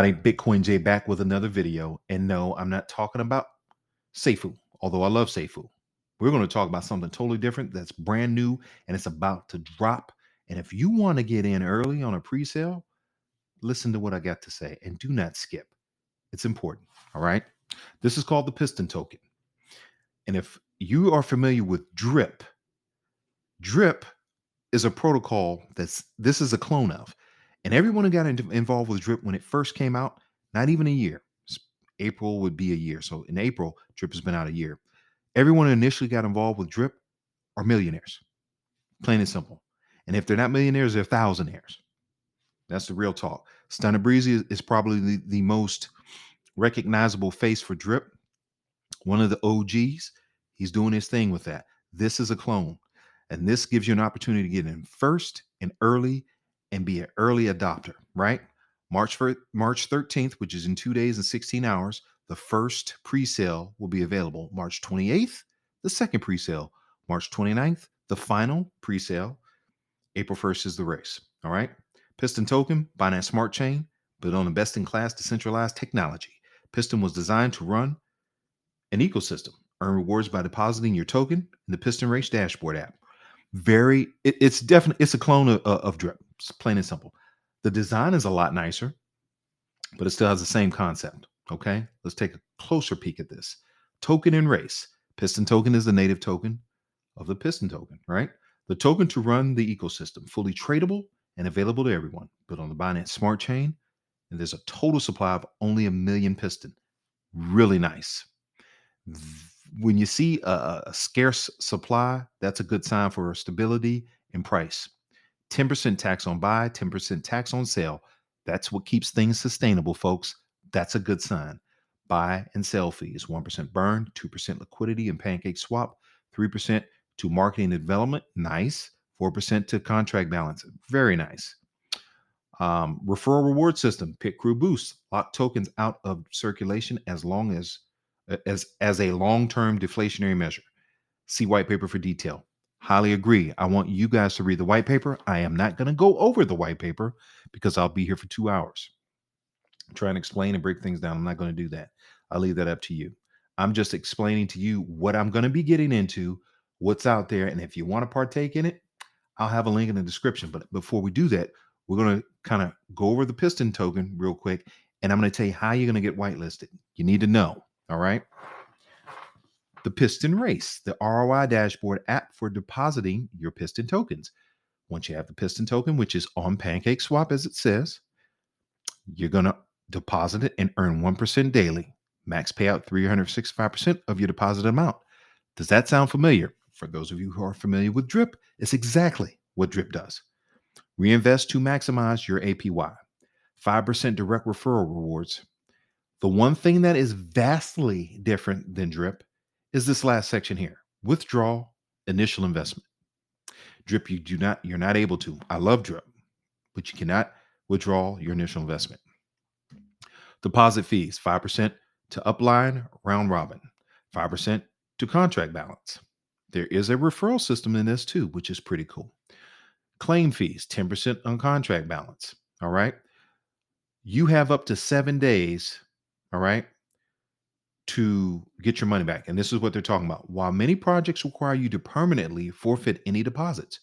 Bitcoin J back with another video. And no, I'm not talking about Seifu, although I love Seifu. We're going to talk about something totally different that's brand new and it's about to drop. And if you want to get in early on a pre-sale, listen to what I got to say and do not skip. It's important. All right. This is called the Piston Token. And if you are familiar with Drip, Drip is a protocol this is a clone of. And everyone who got involved with Drip when it first came out, not even a year. April would be a year. So in April, Drip has been out a year. Everyone who initially got involved with Drip are millionaires, plain and simple. And if they're not millionaires, they're thousandaires. That's the real talk. Stunner Breezy is probably the most recognizable face for Drip. One of the OGs. He's doing his thing with that. This is a clone. And this gives you an opportunity to get in first and early and be an early adopter, right? March 13th, which is in 2 days and 16 hours, the first pre-sale will be available. March 28th, the second pre-sale. March 29th, the final pre-sale. April 1st is the race, all right? Piston Token, Binance Smart Chain, built on a best-in-class decentralized technology. Piston was designed to run an ecosystem. Earn rewards by depositing your token in the Piston Race dashboard app. It's a clone of Drip. It's plain and simple. The design is a lot nicer, but it still has the same concept. Okay, let's take a closer peek at this. Token and Race. Piston Token is the native token of the Piston Token, right? The token to run the ecosystem, fully tradable and available to everyone. Built on the Binance Smart Chain, and there's a total supply of only 1 million Piston. Really nice. When you see a scarce supply, that's a good sign for stability in price. 10% tax on buy, 10% tax on sale. That's what keeps things sustainable, folks. That's a good sign. Buy and sell fees, 1% burn, 2% liquidity and pancake swap, 3% to marketing and development. Nice. 4% to contract balance. Very nice. Referral reward system, pit crew boost, lock tokens out of circulation as a long-term deflationary measure. See white paper for detail. Highly agree. I want you guys to read the white paper. I am not going to go over the white paper because I'll be here for 2 hours. Try and explain and break things down. I'm not going to do that. I'll leave that up to you. I'm just explaining to you what I'm going to be getting into, what's out there. And if you want to partake in it, I'll have a link in the description. But before we do that, we're going to kind of go over the Piston token real quick. And I'm going to tell you how you're going to get whitelisted. You need to know. All right. The Piston Race, the ROI dashboard app for depositing your Piston tokens. Once you have the Piston token, which is on Pancake Swap, as it says, you're going to deposit it and earn 1% daily. Max payout 365% of your deposit amount. Does that sound familiar? For those of you who are familiar with Drip, it's exactly what Drip does. Reinvest to maximize your APY. 5% direct referral rewards. The one thing that is vastly different than Drip is this last section here. Withdraw initial investment. Drip, you're not able to. I love Drip, but you cannot withdraw your initial investment. Deposit fees, 5% to upline round robin, 5% to contract balance. There is a referral system in this too, which is pretty cool. Claim fees, 10% on contract balance. All right. You have up to 7 days, all right, to get your money back. And this is what they're talking about. While many projects require you to permanently forfeit any deposits,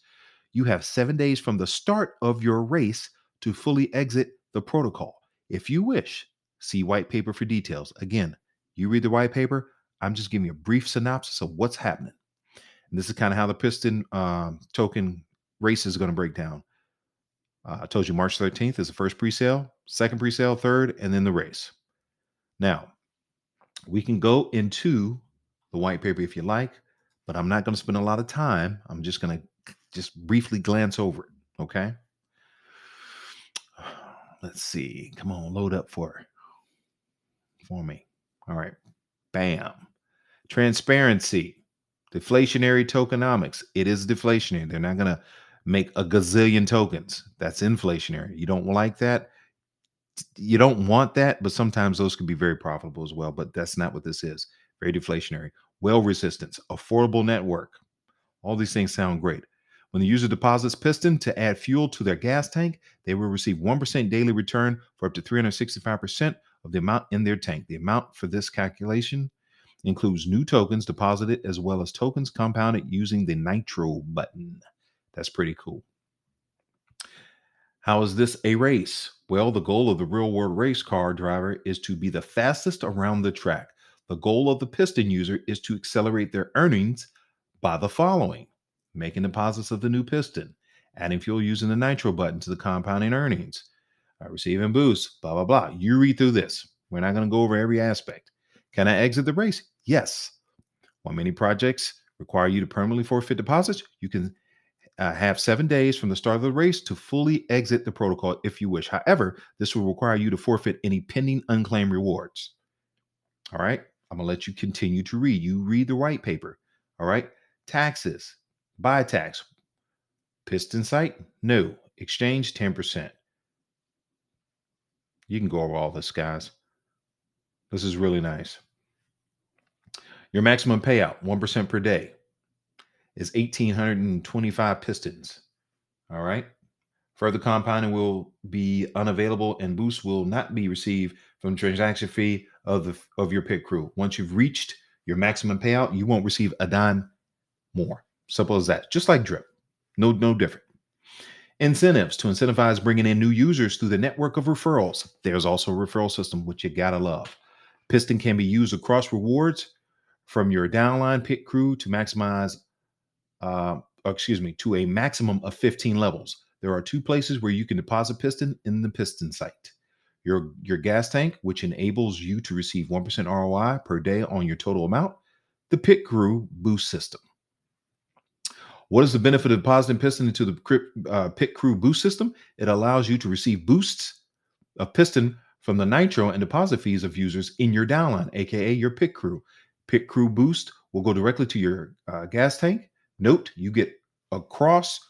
you have 7 days from the start of your race to fully exit the protocol. If you wish, see white paper for details. Again, you read the white paper. I'm just giving you a brief synopsis of what's happening. And this is kind of how the Piston token race is going to break down. I told you March 13th is the first pre-sale, second pre-sale, third, and then the race. Now, we can go into the white paper if you like, but I'm not going to spend a lot of time. I'm just going to briefly glance over it, okay? Let's see. Come on, load up for me. All right. Bam. Transparency. Deflationary tokenomics. It is deflationary. They're not going to make a gazillion tokens. That's inflationary. You don't like that. You don't want that, but sometimes those can be very profitable as well. But that's not what this is. Very deflationary. Well resistance. Affordable network. All these things sound great. When the user deposits Piston to add fuel to their gas tank, they will receive 1% daily return for up to 365% of the amount in their tank. The amount for this calculation includes new tokens deposited as well as tokens compounded using the Nitro button. That's pretty cool. How is this a race? Well, the goal of the real world race car driver is to be the fastest around the track. The goal of the Piston user is to accelerate their earnings by the following: making deposits of the new Piston, adding fuel using the Nitro button to the compounding earnings, receiving boosts, blah, blah, blah. You read through this. We're not going to go over every aspect. Can I exit the race? Yes. While many projects require you to permanently forfeit deposits, you can have 7 days from the start of the race to fully exit the protocol if you wish. However, this will require you to forfeit any pending unclaimed rewards. All right. I'm going to let you continue to read. You read the white paper. All right. Taxes, buy tax, Piston site, no. Exchange, 10%. You can go over all this, guys. This is really nice. Your maximum payout, 1% per day, is 1,825 pistons. All right. Further compounding will be unavailable and boosts will not be received from the transaction fee of your pit crew. Once you've reached your maximum payout, you won't receive a dime more. Simple as that. Just like drip. No different. Incentives to incentivize bringing in new users through the network of referrals. There's also a referral system, which you gotta love. Piston can be used across rewards from your downline pit crew to maximize, to a maximum of 15 levels. There are 2 places where you can deposit Piston in the Piston site. Your gas tank, which enables you to receive 1% ROI per day on your total amount. The pit crew boost system. What is the benefit of depositing Piston into the pit crew boost system? It allows you to receive boosts of Piston from the Nitro and deposit fees of users in your downline, aka your pit crew. Pit crew boost will go directly to your gas tank. Note, you get across.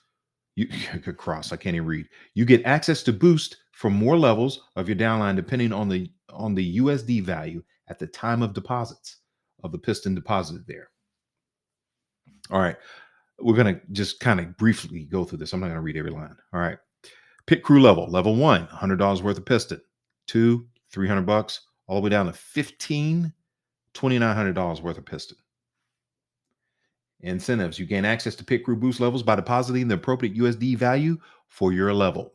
I can't even read. You get access to boost from more levels of your downline depending on the USD value at the time of deposits of the Piston deposited there. All right. We're going to just kind of briefly go through this. I'm not going to read every line. All right. Pit crew level 1, $100 worth of Piston. 2, $300, all the way down to 15, $2,900 worth of Piston. Incentives. You gain access to pit crew boost levels by depositing the appropriate USD value for your level.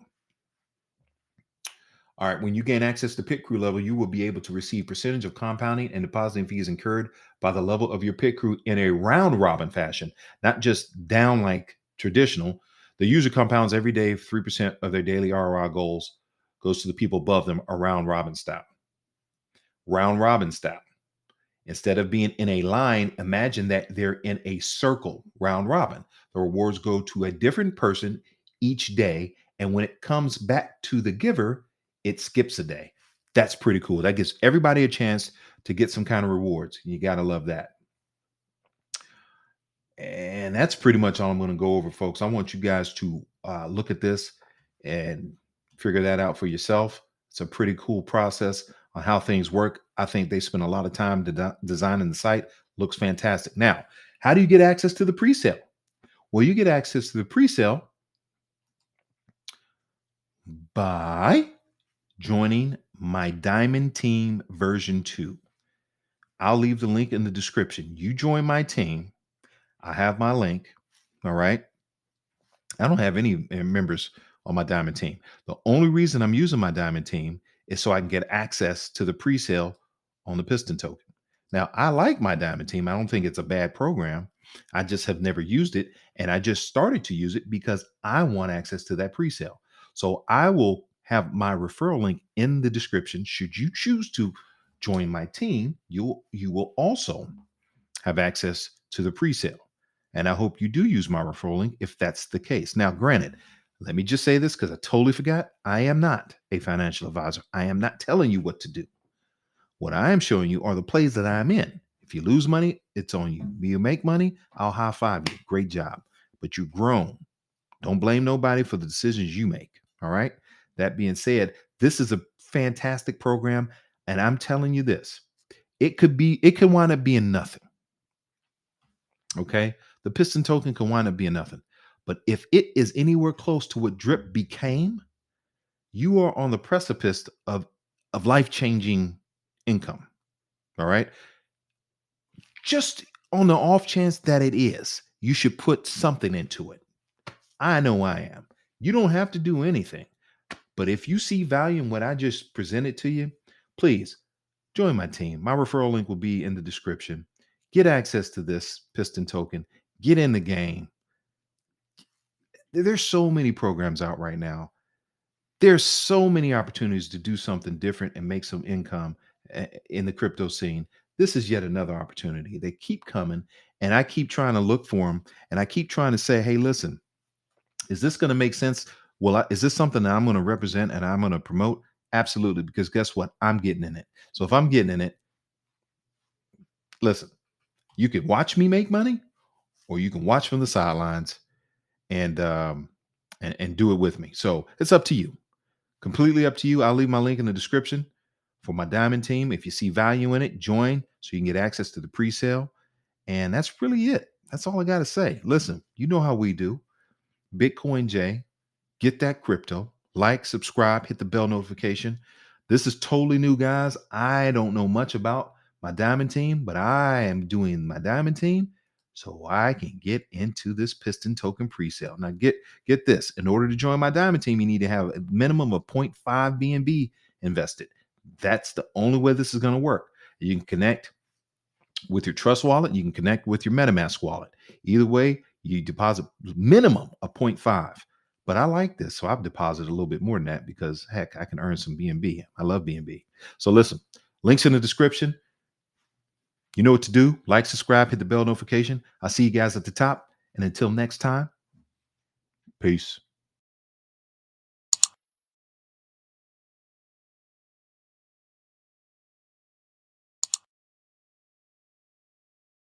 All right. When you gain access to pit crew level, you will be able to receive percentage of compounding and depositing fees incurred by the level of your pit crew in a round robin fashion, not just down like traditional. The user compounds every day 3% of their daily ROI goals goes to the people above them, a round robin style. Round robin style. Instead of being in a line, imagine that they're in a circle, round robin. The rewards go to a different person each day. And when it comes back to the giver, it skips a day. That's pretty cool. That gives everybody a chance to get some kind of rewards. You got to love that. And that's pretty much all I'm going to go over, folks. I want you guys to look at this and figure that out for yourself. It's a pretty cool process on how things work. I think they spend a lot of time designing the site. Looks fantastic. Now, how do you get access to the presale? Well, you get access to the presale by joining my Diamond Team version 2. I'll leave the link in the description. You join my team. I have my link. All right. I don't have any members on my Diamond team. The only reason I'm using my Diamond team is so I can get access to the presale on the Piston token. Now, I like my Diamond team. I don't think it's a bad program. I just have never used it. And I just started to use it because I want access to that presale. So I will have my referral link in the description. Should you choose to join my team, you will also have access to the presale. And I hope you do use my referral link if that's the case. Now, granted, let me just say this because I totally forgot. I am not a financial advisor. I am not telling you what to do. What I am showing you are the plays that I'm in. If you lose money, it's on you. If you make money, I'll high five you. Great job. But you've grown. Don't blame nobody for the decisions you make. All right. That being said, this is a fantastic program. And I'm telling you this, it could wind up being nothing. Okay. The Piston token can wind up being nothing. But if it is anywhere close to what drip became, you are on the precipice of life-changing income. All right. Just on the off chance that it is, you should put something into it. I know I am. You don't have to do anything. But if you see value in what I just presented to you, please join my team. My referral link will be in the description. Get access to this Piston token. Get in the game. There's so many programs out right now. There's so many opportunities to do something different and make some income in the crypto scene. This is yet another opportunity. They keep coming, and I keep trying to look for them, and I keep trying to say, hey, listen, is this going to make sense? Well, is this something that I'm going to represent and I'm going to promote? Absolutely, because guess what? I'm getting in it. So if I'm getting in it, listen, you can watch me make money, or you can watch from the sidelines and and do it with me. So it's up to you. Completely up to you. I'll leave my link in the description for my diamond team. If you see value in it, join so you can get access to the pre-sale. And that's really it. That's all I got to say. Listen, you know how we do. Bitcoin J, get that crypto, like, subscribe, hit the bell notification. This is totally new, guys. I don't know much about my diamond team, but I am doing my diamond team so I can get into this Piston token pre-sale. Now get this. In order to join my diamond team, you need to have a minimum of 0.5 BNB invested. That's the only way this is going to work. You can connect with your Trust wallet. You can connect with your MetaMask wallet. Either way, you deposit minimum of 0.5. But I like this, so I've deposited a little bit more than that because, heck, I can earn some BNB. I love BNB. So listen, links in the description. You know what to do. Like, subscribe, hit the bell notification. I'll see you guys at the top. And until next time, peace.